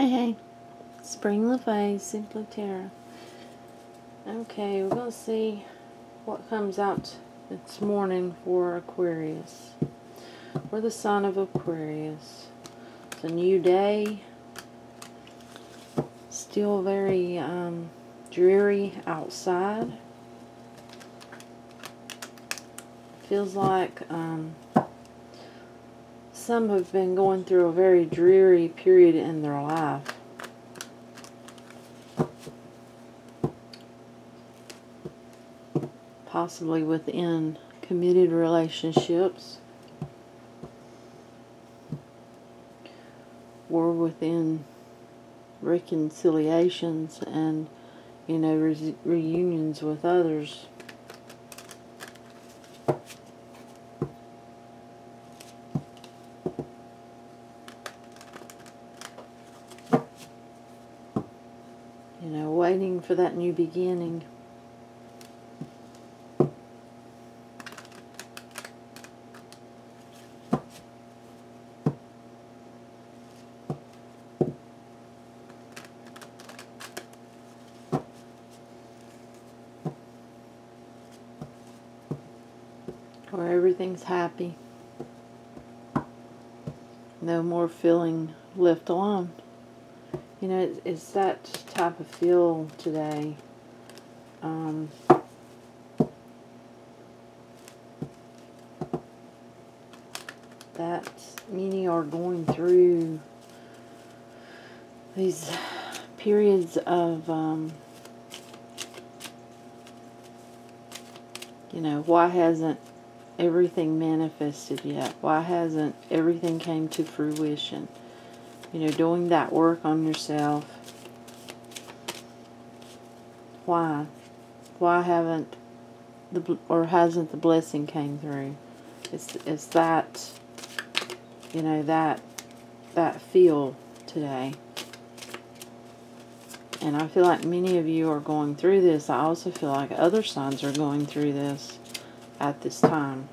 Hey, Spring LaFay, Simply Tara. Okay, we're going to see what comes out this morning for Aquarius. For the sign of Aquarius. It's a new day. Still very dreary outside. Feels like some have been going through a very dreary period in their life. Possibly within committed relationships or within reconciliations and, reunions with others. Waiting for that new beginning. Where everything's happy. No more feeling left alone. It's that type of feel today. That many are going through these periods of, why hasn't everything manifested yet? Why hasn't everything came to fruition? Doing that work on yourself. Why? Why hasn't the blessing came through? It's that, that feel today. And I feel like many of you are going through this. I also feel like other signs are going through this at this time.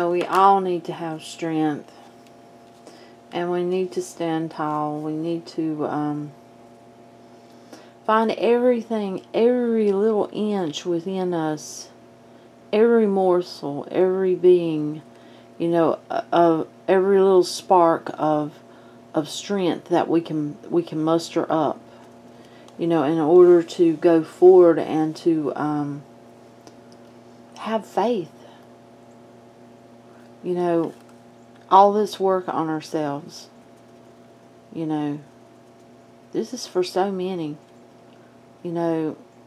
We all need to have strength. And we need to stand tall. We need to find everything, every little inch within us, every morsel, every being, of every little spark of strength that we can muster up, in order to go forward and to have faith. All this work on ourselves, this is for so many,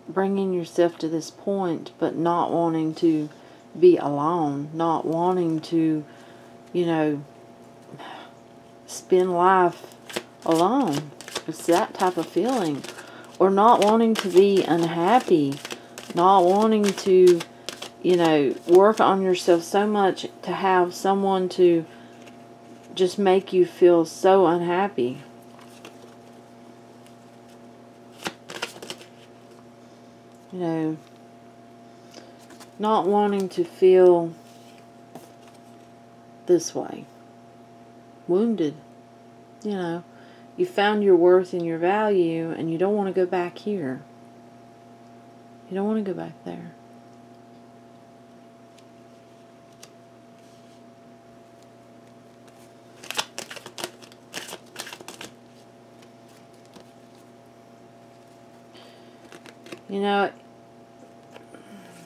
bringing yourself to this point, but not wanting to be alone, not wanting to, spend life alone. It's that type of feeling. Or not wanting to be unhappy, not wanting to, work on yourself so much to have someone to just make you feel so unhappy. Not wanting to feel this way. Wounded. You found your worth and your value and you don't want to go back here. You don't want to go back there.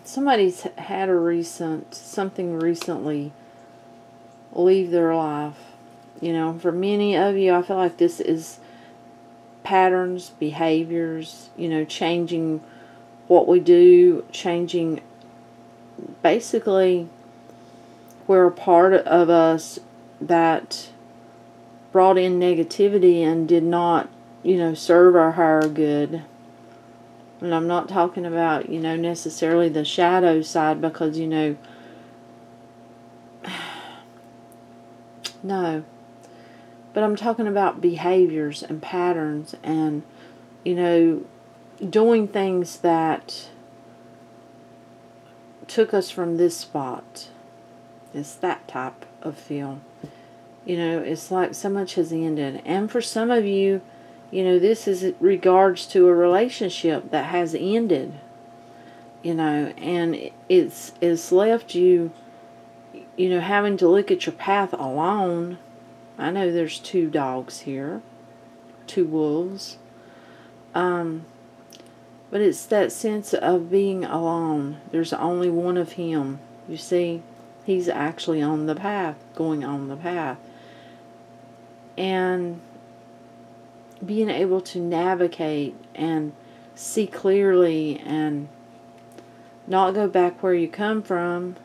Somebody's had something recently leave their life. For many of you, I feel like this is patterns, behaviors, changing what we do, changing, basically, we're a part of us that brought in negativity and did not, serve our higher good. And I'm not talking about, necessarily the shadow side, because, No. But I'm talking about behaviors and patterns and, you know, doing things that took us from this spot. It's that type of feel. You know, it's like so much has ended. And for some of you, you know, this is regards to a relationship that has ended. You know, and it's left you, you know, having to look at your path alone. I know there's 2 dogs here, 2 wolves. But it's that sense of being alone. There's only one of him. You see, he's actually on the path, going on the path. And being able to navigate and see clearly and not go back where you come from.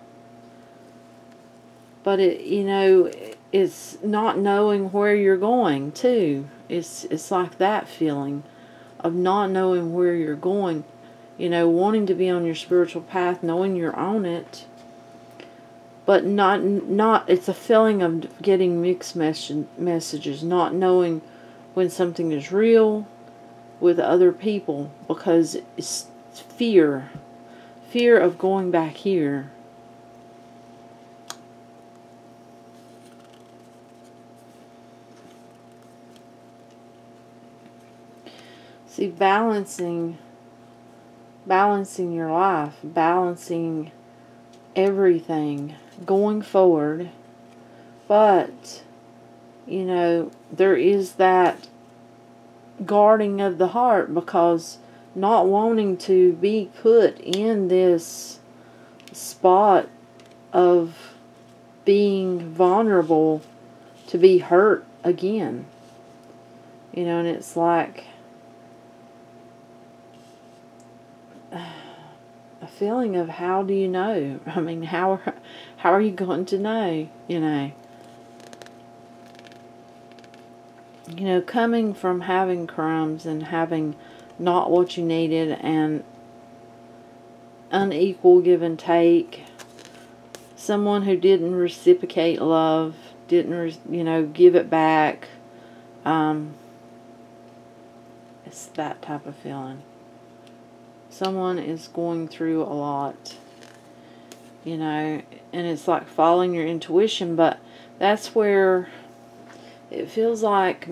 But it, you know, it's not knowing where you're going too. It's like that feeling of not knowing where you're going, you know, wanting to be on your spiritual path, knowing you're on it, but not it's a feeling of getting mixed messages, not knowing when something is real with other people, because it's fear of going back here. See, balancing your life, balancing everything, going forward. But, you know, there is that guarding of the heart, because not wanting to be put in this spot of being vulnerable to be hurt again. You know, and it's like a feeling of, how do you know? I mean, how are you going to know? You know, coming from having crumbs and having not what you needed and unequal give and take, someone who didn't reciprocate love, didn't you know, give it back. It's that type of feeling. Someone is going through a lot, you know, and it's like following your intuition, but that's where it feels like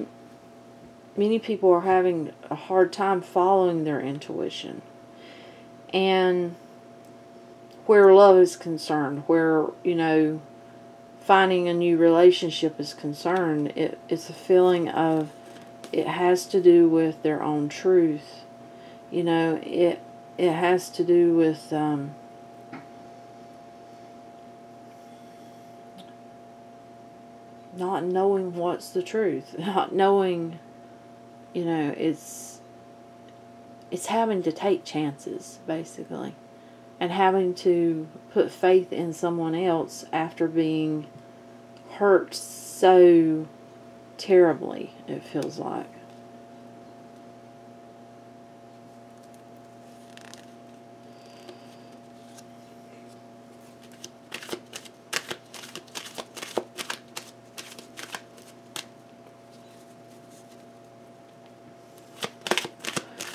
many people are having a hard time following their intuition. And where love is concerned, where, you know, finding a new relationship is concerned, it's a feeling of, it has to do with their own truth. You know, it has to do with not knowing what's the truth, not knowing, you know, it's having to take chances, basically, and having to put faith in someone else after being hurt so terribly, it feels like.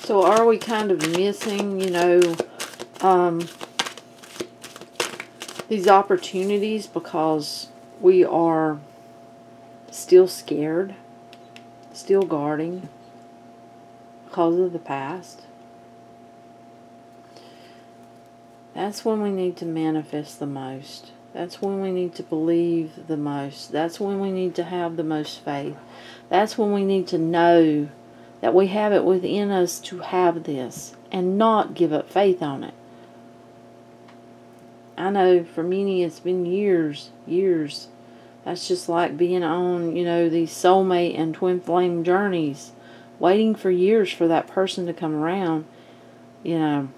So are we kind of missing, you know, these opportunities because we are still scared, still guarding because of the past? That's when we need to manifest the most. That's when we need to believe the most. That's when we need to have the most faith. That's when we need to know that we have it within us to have this and not give up faith on it. I know for many it's been years. That's just like being on, you know, these soulmate and twin flame journeys, waiting for years for that person to come around, you know.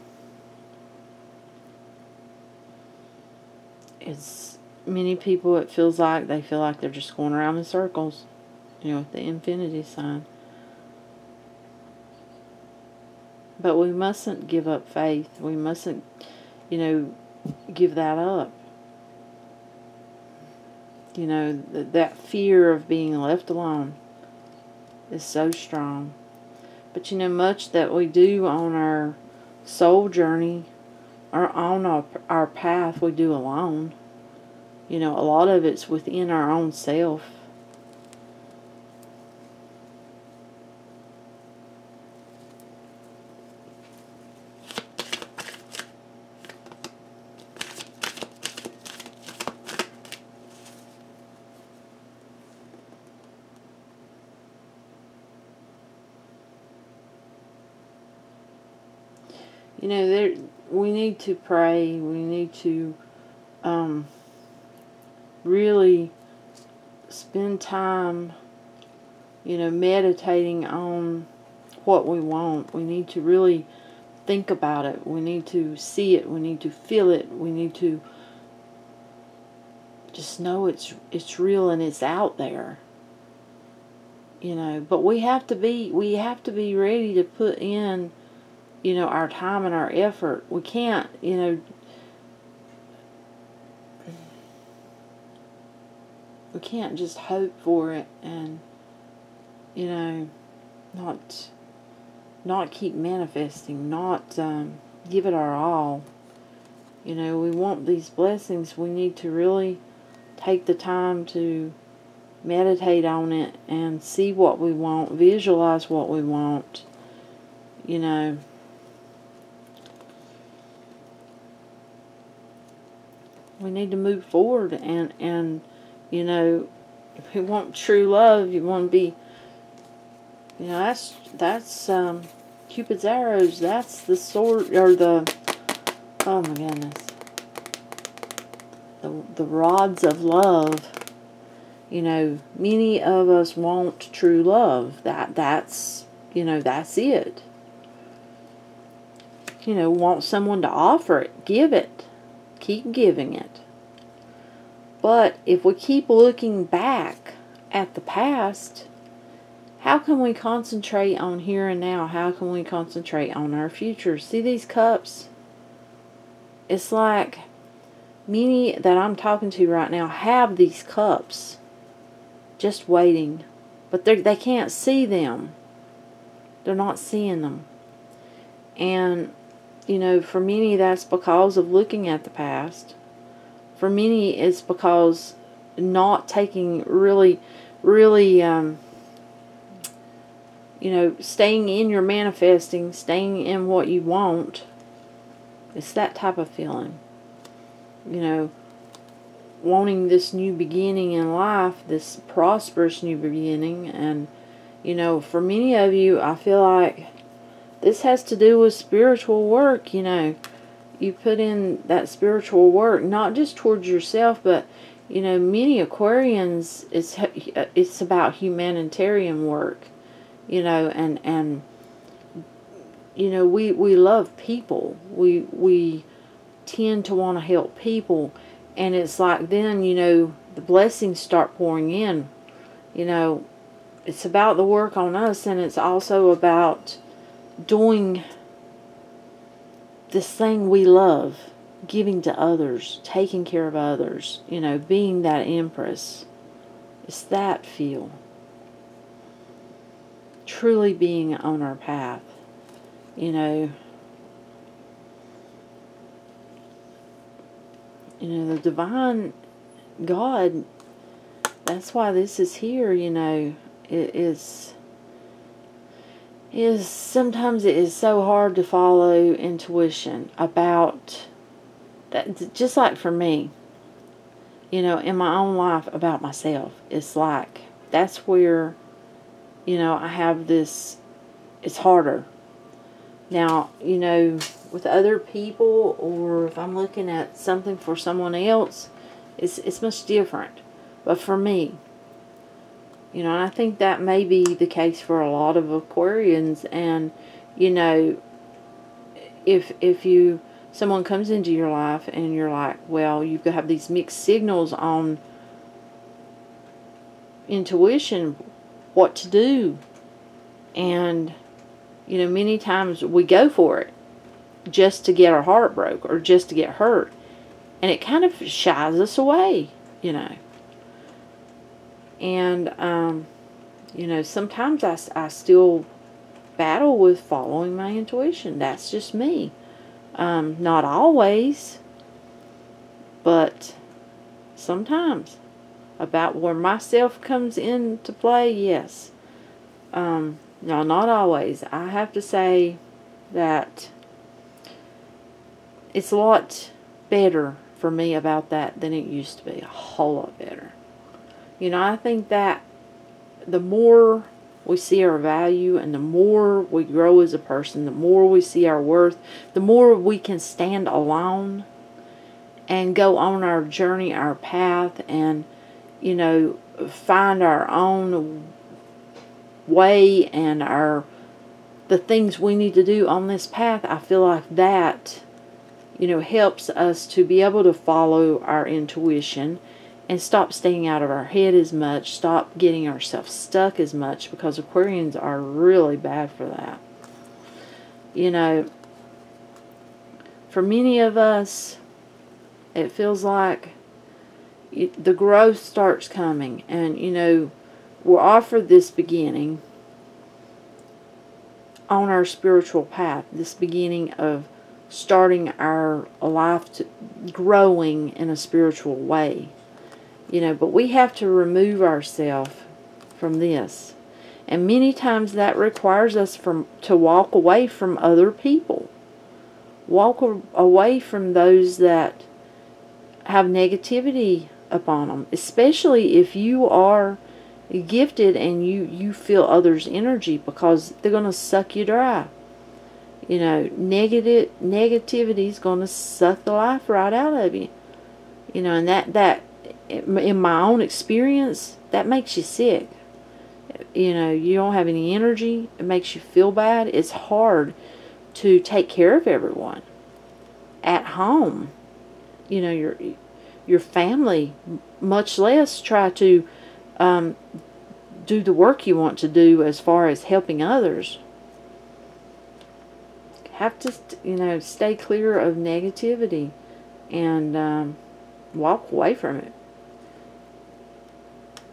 It's many people, it feels like they feel like they're just going around in circles, you know, with the infinity sign. But we mustn't give up faith. We mustn't, you know, give that up. You know, that fear of being left alone is so strong. But you know, much that we do on our soul journey or on our path, we do alone. You know, a lot of it's within our own self. You know, we need to pray. We need to really spend time, you know, meditating on what we want. We need to really think about it. We need to see it. We need to feel it. We need to just know it's real and it's out there. You know, but we have to be ready to put in, you know, our time and our effort. We can't, you know, we can't just hope for it and, you know, not keep manifesting, not give it our all. You know, we want these blessings. We need to really take the time to meditate on it and see what we want, visualize what we want, you know. We need to move forward and you know, if you want true love, you want to be, you know, that's Cupid's arrows. That's the sword, or the, oh my goodness, the rods of love. You know, many of us want true love. That's you know, that's it. You know, want someone to offer it, give it, keep giving it. But if we keep looking back at the past, how can we concentrate on here and now? How can we concentrate on our future? See these cups? It's like many that I'm talking to right now have these cups just waiting. But they can't see them. They're not seeing them. And, you know, for many that's because of looking at the past. For many, it's because not taking really, you know, staying in your manifesting, staying in what you want. It's that type of feeling. You know, wanting this new beginning in life, this prosperous new beginning. And, you know, for many of you, I feel like this has to do with spiritual work, you know. You put in that spiritual work, not just towards yourself, but, you know, many Aquarians, it's about humanitarian work, you know, and you know, we love people. We tend to want to help people, and it's like then, you know, the blessings start pouring in. You know, it's about the work on us, and it's also about doing this thing we love, giving to others, taking care of others, you know, being that empress. It's that feel. Truly being on our path, you know. You know, the divine God, that's why this is here, you know. It is sometimes it is so hard to follow intuition about that, just like for me, you know, in my own life, about myself. It's like that's where, you know, I have this, it's harder now, you know, with other people, or if I'm looking at something for someone else, it's much different. But for me, you know, and I think that may be the case for a lot of Aquarians. And, you know, if someone comes into your life and you're like, well, you have these mixed signals on intuition, what to do. And, you know, many times we go for it just to get our heart broke or just to get hurt. And it kind of shies us away, you know. And, you know, sometimes I still battle with following my intuition. That's just me. Not always, but sometimes. About where myself comes into play, yes. No, not always. I have to say that it's a lot better for me about that than it used to be. A whole lot better. You know, I think that the more we see our value and the more we grow as a person, the more we see our worth, the more we can stand alone and go on our journey, our path, and, you know, find our own way and the things we need to do on this path. I feel like that, you know, helps us to be able to follow our intuition and stop staying out of our head as much, stop getting ourselves stuck as much, because Aquarians are really bad for that. You know, for many of us, it feels like the growth starts coming, and, you know, we're offered this beginning on our spiritual path, this beginning of starting our life growing in a spiritual way. You know, but we have to remove ourselves from this. And many times that requires us to walk away from other people. Walk away from those that have negativity upon them. Especially if you are gifted and you feel others' energy, because they're going to suck you dry. You know, negativity is going to suck the life right out of you. You know, and that in my own experience, that makes you sick. You know, you don't have any energy. It makes you feel bad. It's hard to take care of everyone at home. You know, your family, much less try to do the work you want to do as far as helping others. Have to, you know, stay clear of negativity and walk away from it.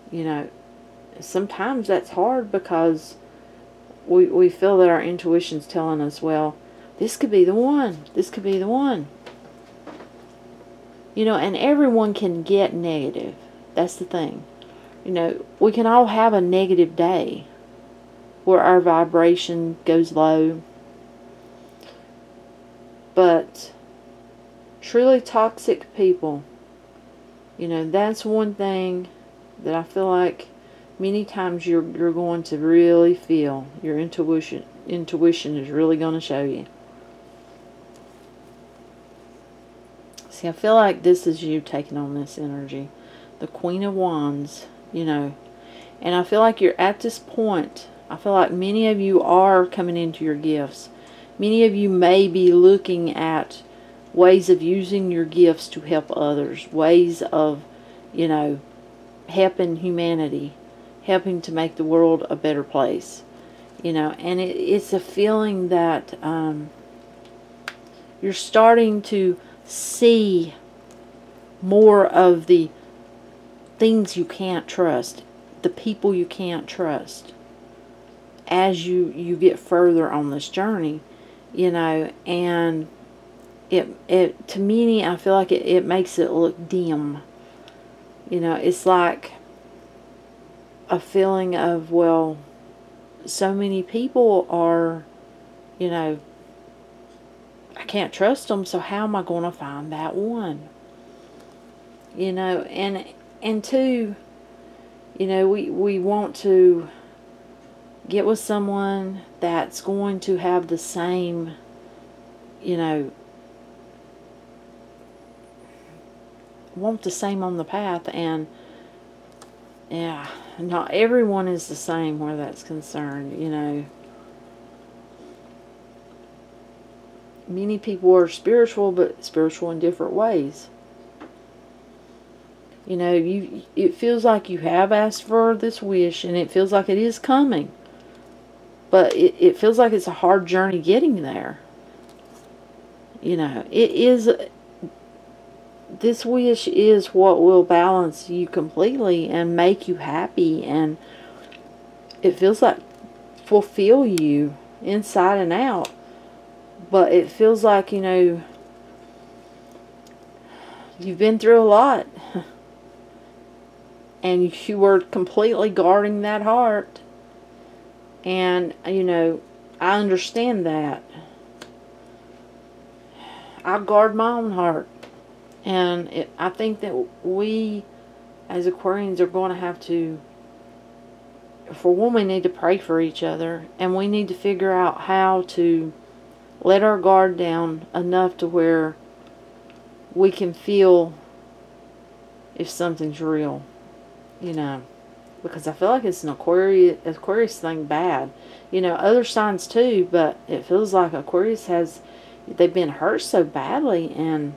You know, sometimes that's hard because we feel that our intuition's telling us, well, this could be the one. This could be the one. You know, and everyone can get negative. That's the thing. You know, we can all have a negative day where our vibration goes low. But truly toxic people, you know, that's one thing that I feel like many times you're going to really feel. Your intuition is really going to show you. See, I feel like this is you taking on this energy. The Queen of Wands, you know. And I feel like you're at this point. I feel like many of you are coming into your gifts. Many of you may be looking at ways of using your gifts to help others. Ways of, you know, helping humanity, helping to make the world a better place, you know. And it's a feeling that you're starting to see more of the things you can't trust, the people you can't trust, as you get further on this journey, you know. And it to me, I feel like it makes it look dim. You know, it's like a feeling of, well, so many people are, you know, I can't trust them, so how am I going to find that one? You know, and two, you know, we want to get with someone that's going to have the same, you know, want the same on the path. And yeah, not everyone is the same where that's concerned, you know. Many people are spiritual, but spiritual in different ways. You know, it feels like you have asked for this wish, and it feels like it is coming, but it feels like it's a hard journey getting there. You know, it is this wish is what will balance you completely and make you happy, and it feels like fulfill you inside and out. But it feels like, you know, you've been through a lot and you were completely guarding that heart. And, you know, I understand that. I guard my own heart. And I think that we, as Aquarians, are going to have to, for one, we need to pray for each other. And we need to figure out how to let our guard down enough to where we can feel if something's real, you know. Because I feel like it's an Aquarius thing bad. You know, other signs too, but it feels like Aquarius has, they've been hurt so badly, and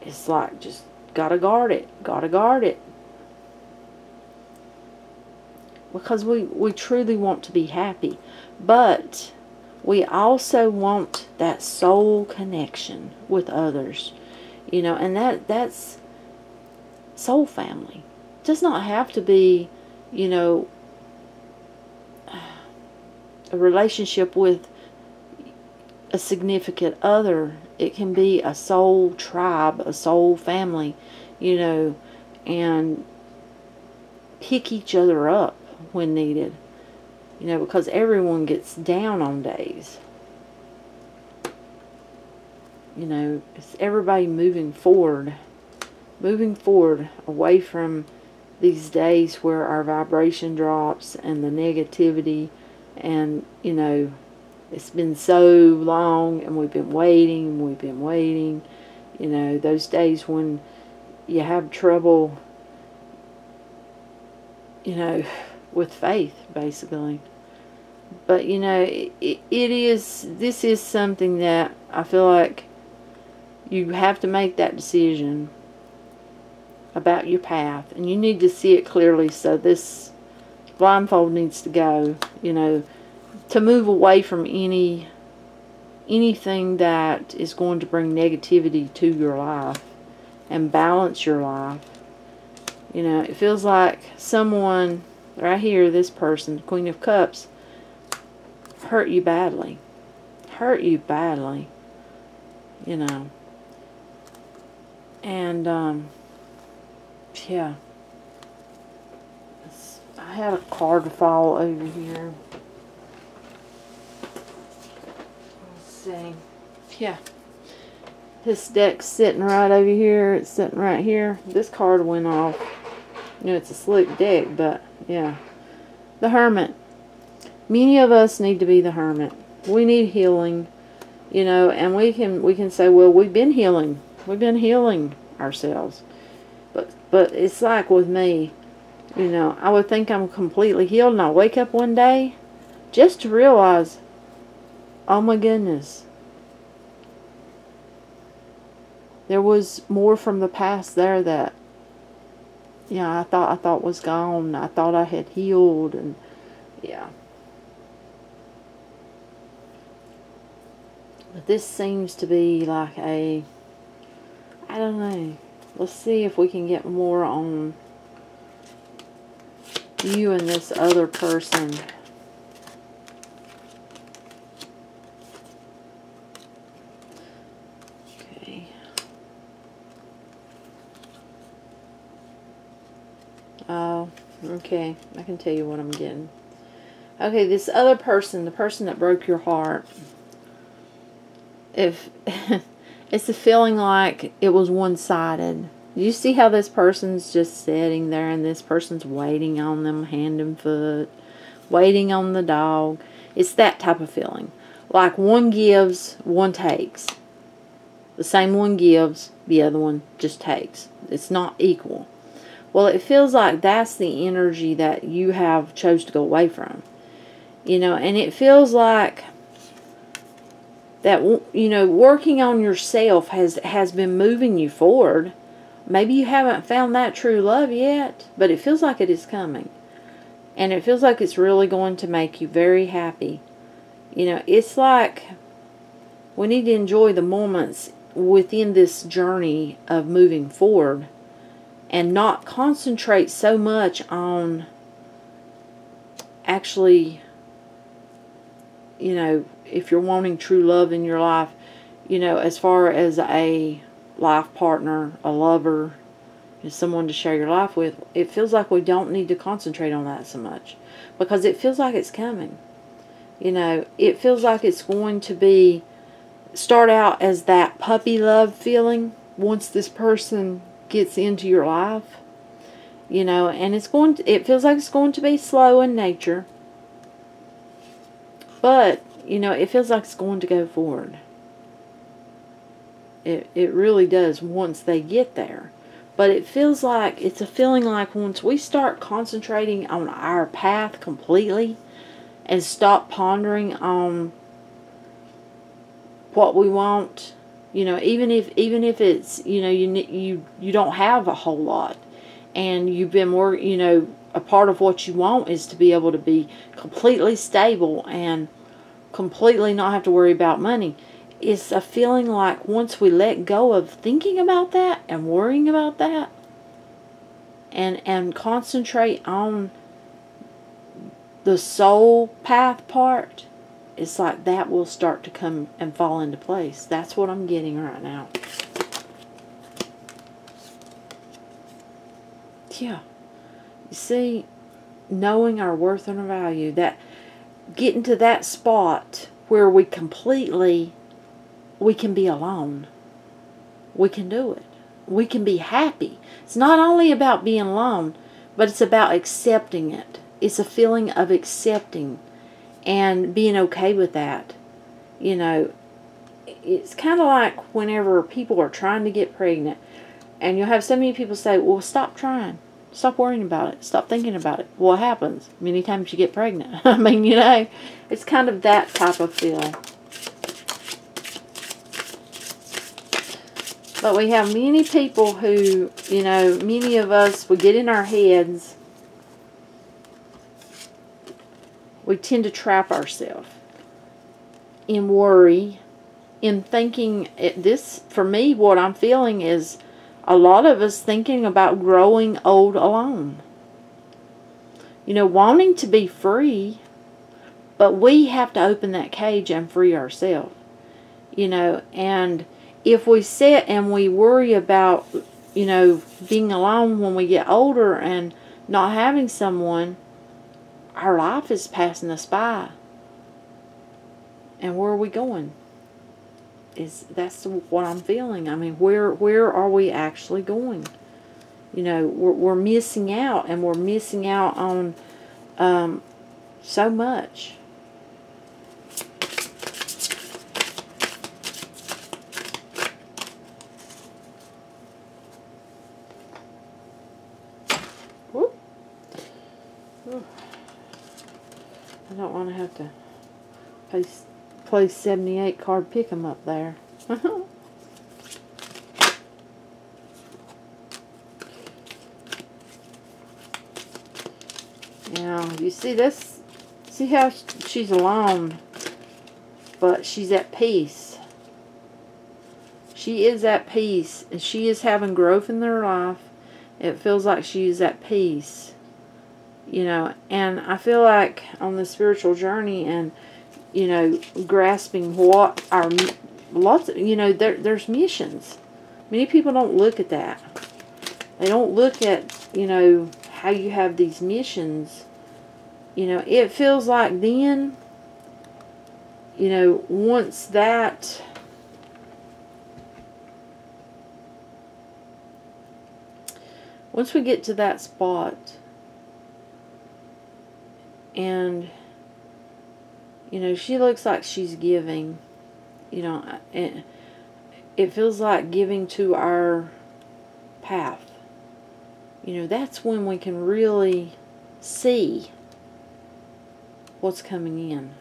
it's like, just gotta guard it, gotta guard it. Because we truly want to be happy, but we also want that soul connection with others, you know, and that's soul family. It does not have to be, you know, a relationship with a significant other. It can be a soul tribe, a soul family, you know, and pick each other up when needed, you know, because everyone gets down on days. You know, it's everybody moving forward away from these days where our vibration drops and the negativity, and, you know, it's been so long and we've been waiting, you know, those days when you have trouble, you know, with faith, basically. But, you know, this is something that I feel like you have to make that decision about your path, and you need to see it clearly. So this blindfold needs to go, you know, to move away from anything that is going to bring negativity to your life and balance your life. You know, it feels like someone right here, this person, Queen of Cups, hurt you badly, you know. And yeah, I had a card fall over here. Let's see. Yeah, this deck's sitting right over here. It's sitting right here. This card went off. You know, it's a slick deck, but yeah. The Hermit. Many of us need to be the Hermit. We need healing, you know, and we can say, well, we've been healing ourselves. But it's like with me, you know, I would think I'm completely healed, and I wake up one day just to realize, oh my goodness, there was more from the past there that, yeah, I thought was gone. I thought I had healed, and yeah. But this seems to be like a, I don't know. Let's see if we can get more on you and this other person. Okay. Oh, okay. I can tell you what I'm getting. Okay, this other person, the person that broke your heart, if it's a feeling like it was one-sided. You see how this person's just sitting there and this person's waiting on them hand and foot, waiting on the dog. It's that type of feeling. Like one gives, one takes. The same one gives, the other one just takes. It's not equal. Well, it feels like that's the energy that you have chose to go away from. You know, and it feels like that, you know, working on yourself has been moving you forward. Maybe you haven't found that true love yet, but it feels like it is coming. And it feels like it's really going to make you very happy. You know, it's like we need to enjoy the moments within this journey of moving forward, and not concentrate so much on actually, you know, if you're wanting true love in your life, you know, as far as a life partner, a lover, someone to share your life with, it feels like we don't need to concentrate on that so much, because it feels like it's coming. You know, it feels like it's going to start out as that puppy love feeling once this person gets into your life. You know, and it feels like it's going to be slow in nature, but, you know, it feels like it's going to go forward. It really does once they get there. But it feels like, it's a feeling like once we start concentrating on our path completely and stop pondering on what we want, you know, even if it's, you know, you don't have a whole lot, and you've been more, you know, a part of what you want is to be able to be completely stable and completely not have to worry about money. It's a feeling like once we let go of thinking about that and worrying about that, and concentrate on the soul path part, it's like that will start to come and fall into place. That's what I'm getting right now. Yeah. You see, knowing our worth and our value, that getting to that spot where we can be alone. We can do it. We can be happy. It's not only about being alone, but it's about accepting it. It's a feeling of accepting and being okay with that. You know, it's kind of like whenever people are trying to get pregnant, and you'll have so many people say, well, stop trying. Stop worrying about it. Stop thinking about it. What happens? Many times you get pregnant. I mean, you know, it's kind of that type of feel. But we have many people who, you know, many of us, we get in our heads. We tend to trap ourselves in worry, in thinking, this, for me, what I'm feeling is a lot of us thinking about growing old alone. You know, wanting to be free, but we have to open that cage and free ourselves. You know, and if we sit and we worry about, you know, being alone when we get older and not having someone, our life is passing us by. And where are we going? That's what I'm feeling. I mean, where are we actually going? You know, we're missing out, and we're missing out on so much. I don't want to have to play 78 card pick 'em up there. Now, you see this? See how she's alone, but she's at peace. She is at peace, and she is having growth in their life. It feels like she is at peace. You know, and I feel like on the spiritual journey and, you know, grasping what our, lots of, you know, there's missions. Many people don't look at that. They don't look at, you know, how you have these missions. You know, it feels like then, you know, once we get to that spot, and, you know, she looks like she's giving, you know, it feels like giving to our path. You know, that's when we can really see what's coming in.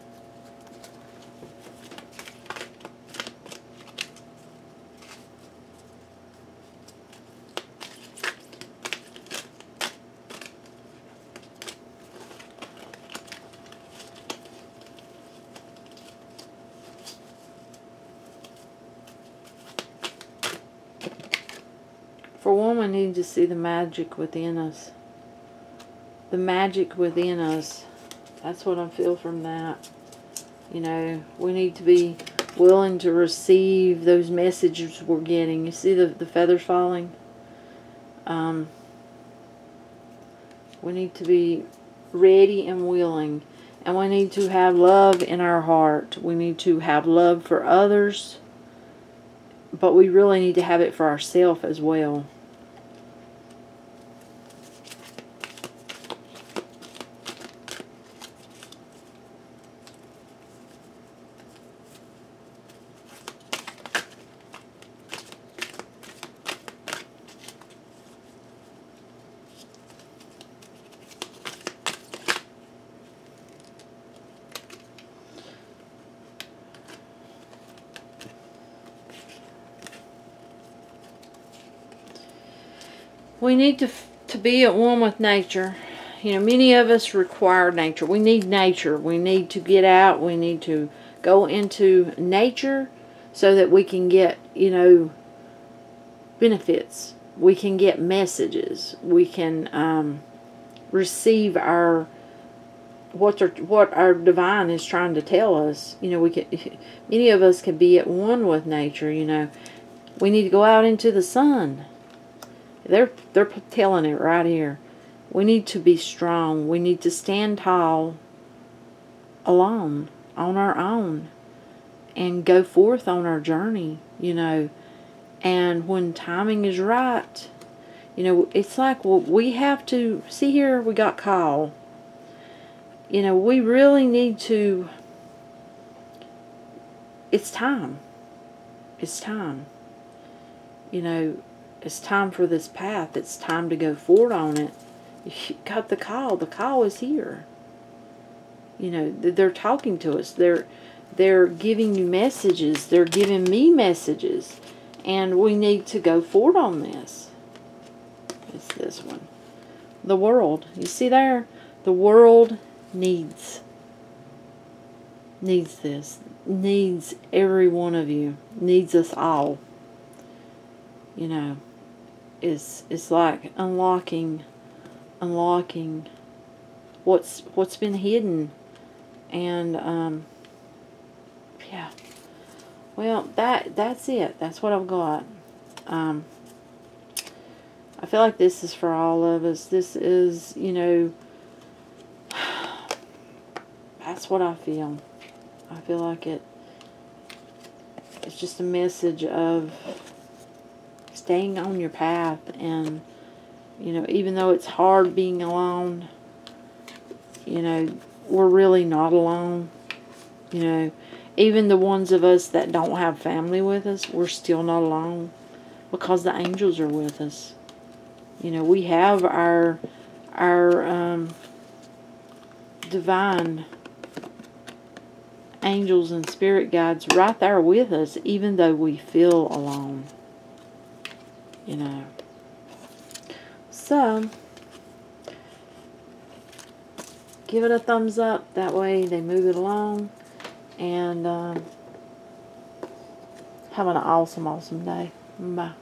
really need to see the magic within us. The magic within us. That's what I feel from that. You know, we need to be willing to receive those messages we're getting. You see the feathers falling? We need to be ready and willing. And we need to have love in our heart. We need to have love for others. But we really need to have it for ourselves as well. We need to be at one with nature. You know, many of us require nature. We need nature. We need to get out. We need to go into nature so that we can get, you know, benefits. We can get messages. We can receive our what our divine is trying to tell us. You know, we can. Many of us can be at one with nature. You know, we need to go out into the sun. They're telling it right here. We need to be strong. We need to stand tall alone, on our own, and go forth on our journey, you know. And when timing is right, you know, it's like, well, we have to, see here, we got call. You know, we really need to, it's time. It's time. You know, it's time for this path. It's time to go forward on it. You got the call. The call is here. You know, they're talking to us. They're giving you messages. They're giving me messages. And we need to go forward on this. It's this one. The world. You see there? The world needs this. Needs every one of you. Needs us all. You know, it's like unlocking what's been hidden. And yeah, well, that's it. That's what I've got. I feel like this is for all of us. This is, you know, that's what I feel. I feel like it's just a message of staying on your path. And, you know, even though it's hard being alone, you know, we're really not alone. You know, even the ones of us that don't have family with us, we're still not alone, because the angels are with us. You know, we have our divine angels and spirit guides right there with us, even though we feel alone. You know. So, give it a thumbs up. That way they move it along. And have an awesome, awesome day. Bye.